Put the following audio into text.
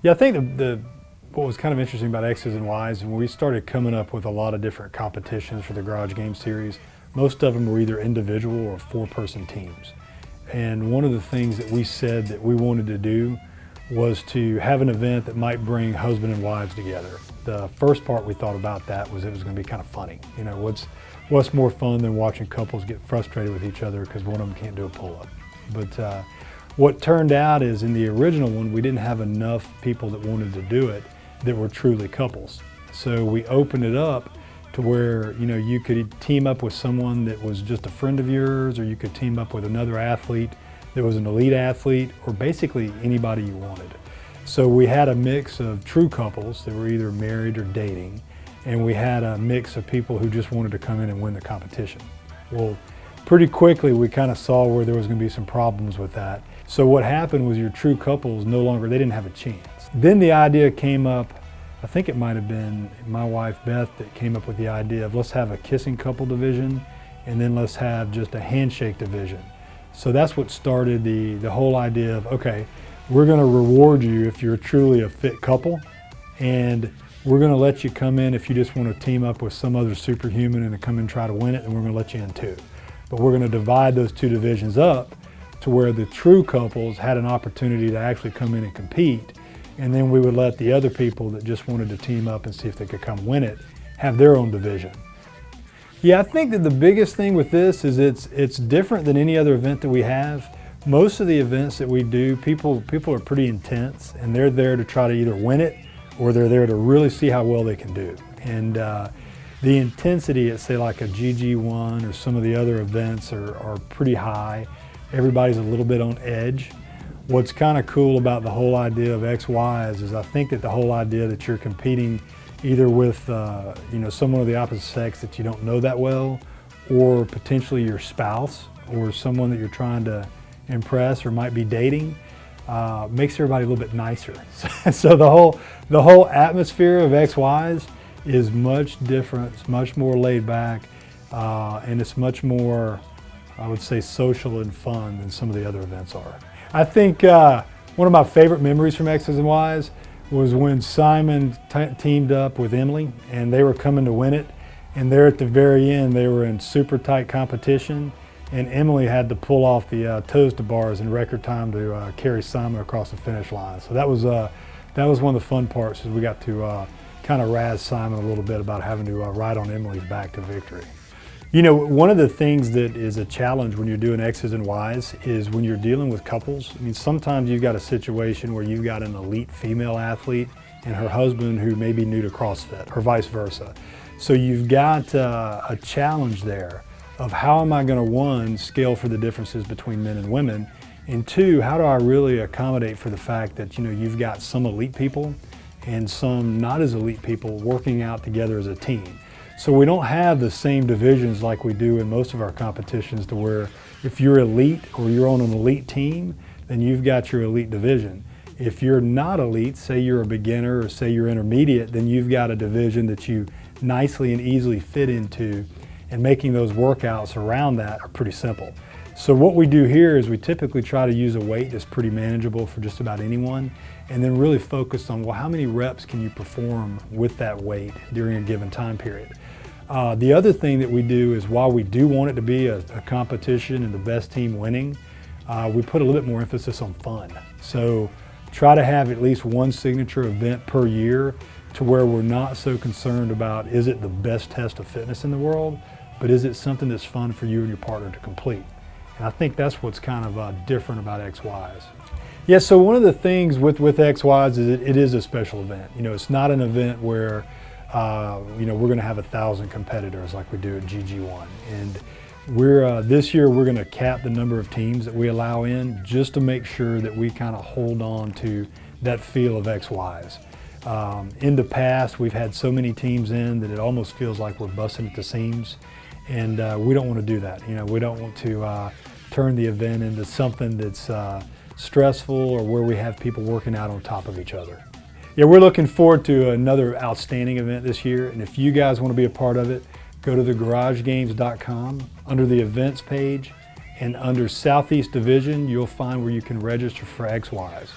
Yeah, I think what was kind of interesting about X's and Y's, when we started coming up with a lot of different competitions for the Garage Game Series, most of them were either individual or four-person teams. And one of the things that we said that we wanted to do was to have an event that might bring husband and wives together. The first part we thought about that was it was going to be kind of funny. You know, what's more fun than watching couples get frustrated with each other because one of them can't do a pull-up? But what turned out is in the original one, we didn't have enough people that wanted to do it that were truly couples. So we opened it up to where, you know, you could team up with someone that was just a friend of yours, or you could team up with another athlete that was an elite athlete, or basically anybody you wanted. So we had a mix of true couples that were either married or dating, and we had a mix of people who just wanted to come in and win the competition. Well, pretty quickly we kind of saw where there was going to be some problems with that. So what happened was your true couples they didn't have a chance. Then the idea came up, I think it might have been my wife Beth that came up with the idea of let's have a kissing couple division, and then let's have just a handshake division. So that's what started the whole idea of, okay, we're going to reward you if you're truly a fit couple, and we're going to let you come in if you just want to team up with some other superhuman and to come and try to win it, and we're going to let you in too. But we're going to divide those two divisions up to where the true couples had an opportunity to actually come in and compete, and then we would let the other people that just wanted to team up and see if they could come win it have their own division. Yeah, I think that the biggest thing with this is it's different than any other event that we have. Most of the events that we do, people are pretty intense, and they're there to try to either win it or they're there to really see how well they can do. And the intensity at, say, like a GG1 or some of the other events are pretty high. Everybody's a little bit on edge. What's kind of cool about the whole idea of XYs is I think that the whole idea that you're competing either with someone of the opposite sex that you don't know that well, or potentially your spouse or someone that you're trying to impress or might be dating, makes everybody a little bit nicer. So the whole atmosphere of XYs is much different. It's much more laid back, and it's much more, I would say, social and fun than some of the other events are. I think one of my favorite memories from X's and Y's was when Simon teamed up with Emily, and they were coming to win it, and there at the very end they were in super tight competition, and Emily had to pull off the toes to bars in record time to carry Simon across the finish line. So that was one of the fun parts, is we got to kind of razz Simon a little bit about having to ride on Emily's back to victory. You know, one of the things that is a challenge when you're doing X's and Y's is when you're dealing with couples. I mean, sometimes you've got a situation where you've got an elite female athlete and her husband who may be new to CrossFit, or vice versa. So you've got a challenge there of how am I going to, one, scale for the differences between men and women, and two, how do I really accommodate for the fact that, you know, you've got some elite people and some not as elite people working out together as a team. So we don't have the same divisions like we do in most of our competitions, to where if you're elite or you're on an elite team, then you've got your elite division. If you're not elite, say you're a beginner or say you're intermediate, then you've got a division that you nicely and easily fit into, and making those workouts around that are pretty simple. So what we do here is we typically try to use a weight that's pretty manageable for just about anyone, and then really focus on, well, how many reps can you perform with that weight during a given time period? The other thing that we do is, while we do want it to be a competition and the best team winning, we put a little bit more emphasis on fun. So try to have at least one signature event per year, to where we're not so concerned about, is it the best test of fitness in the world, but is it something that's fun for you and your partner to complete? And I think that's what's kind of different about XYs. Yeah, so one of the things with XYs is it is a special event. You know, it's not an event where we're going to have 1,000 competitors like we do at GG1. And this year we're going to cap the number of teams that we allow in, just to make sure that we kind of hold on to that feel of XYs. In the past, we've had so many teams in that it almost feels like we're busting at the seams, and we don't want to do that. You know, we don't want to turn the event into something that's stressful, or where we have people working out on top of each other. Yeah, we're looking forward to another outstanding event this year, and if you guys want to be a part of it, go to thegaragegames.com under the events page, and under Southeast Division, you'll find where you can register for XYs.